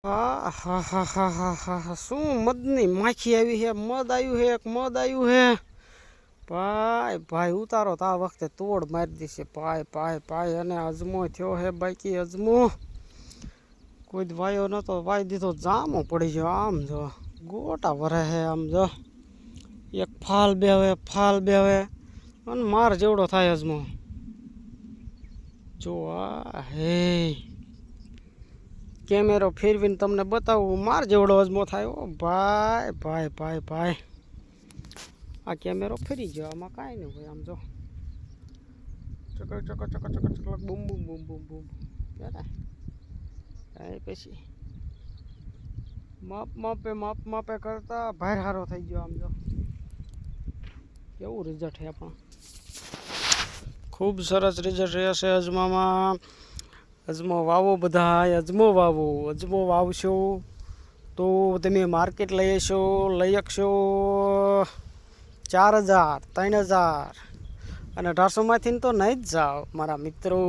હા હા હા હા હા હા હા શું મદની માખી આવી છે મદ આવ્યું છે મદ આવ્યું છે ભાઈ ભાઈ ઉતારો તો આ વખતે તોડ મારી દેશે ભાઈ ભાઈ ભાઈ અને અજમો થયો હે બાકી અજમો કોઈ વાયો નતો વાઈ દીધો જામો પડી ગયો આમ જો ગોટા ભરે છે આમ જો એક ફાલ બે હવે અને માર જેવડો થાય અજમો જો આ હે કેમેરો ફેરવીને તમને બતાવું માર જેવડો અજમો થાય ઓ ભાઈ ભાઈ ભાઈ ભાઈ આ કેમેરો ફરી ગયો આમાં કાંઈ નહીં હોય આમ જો ચકર ચકર ચકર ચકર ચકર બૂમ બૂમ બૂમ બૂમ બૂમ કાંઈ પછી માપ માપે કરતા ભાર હારો થઈ ગયો આમ જો કેવું રિઝલ્ટ છે પણ ખૂબ સરસ રિઝલ્ટ રહેશે અજમામાં અજમો વાવો બધા અજમો વાવશો તો તમે માર્કેટ લઈ શકશો 4000 3000 અને 1800માંથી તો નહીં જ જાઓ મારા મિત્રો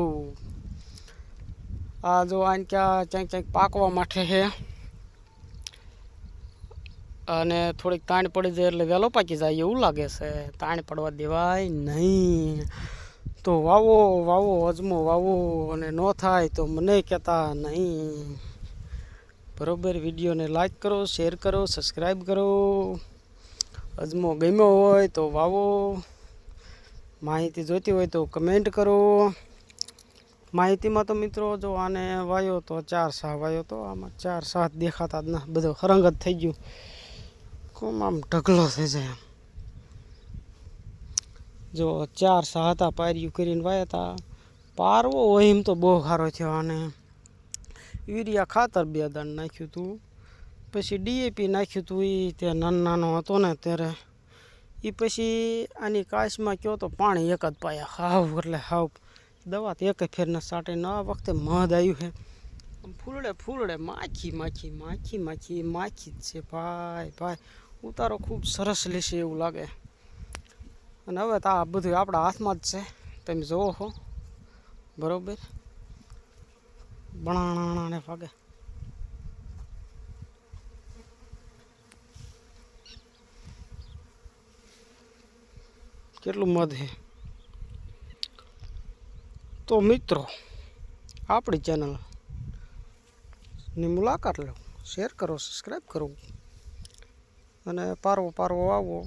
આ જો આને ક્યાંક પાકવા માટે છે અને થોડીક તાણ પડી જાય એટલે વહેલો પાકી જાય એવું લાગે છે તાણ પડવા દેવાય નહીં તો વાવો અજમો વાવો અને ન થાય તો મને કહેતા નહીં બરોબર વિડીયોને લાઈક કરો શેર કરો સબસ્ક્રાઈબ કરો અજમો ગમ્યો હોય તો વાવો માહિતી જોઈતી હોય તો કમેન્ટ કરો માહિતીમાં તો મિત્રો જો આને વાયો તો 4 સાહ વાયો તો આમાં 4 સાહ દેખાતા જ ના બધું હરંગત થઈ ગયું કોમ આમ ઢગલો થઈ જાય જો 4 સાહ હતા પાર્યું કરીને વાયા હતા પારવો હોય એમ તો બહુ સારો થયો અને યુરિયા ખાતર 2 દાણ નાખ્યું હતું પછી ડીએપી નાખ્યું હતું એ તે નાનો હતો ને ત્યારે એ પછી આની કાશમાં કયો તો પાણી એક જ પાયા હાવ એટલે હાવ દવા તો એક ફેર ન સાટે ન આ વખતે મધ આવ્યું છે ફૂલડે માખી જ છે ભાઈ ભાઈ ઉતારો ખૂબ સરસ લેશે એવું લાગે અને હવે તો આ બધું આપણા હાથમાં જ છે તમે જોવો છો બરોબર બણાણાને ભાગે કેટલું મધ છે તો મિત્રો આપણી ચેનલની મુલાકાત લો શેર કરો સબસ્ક્રાઈબ કરો અને પારવો આવો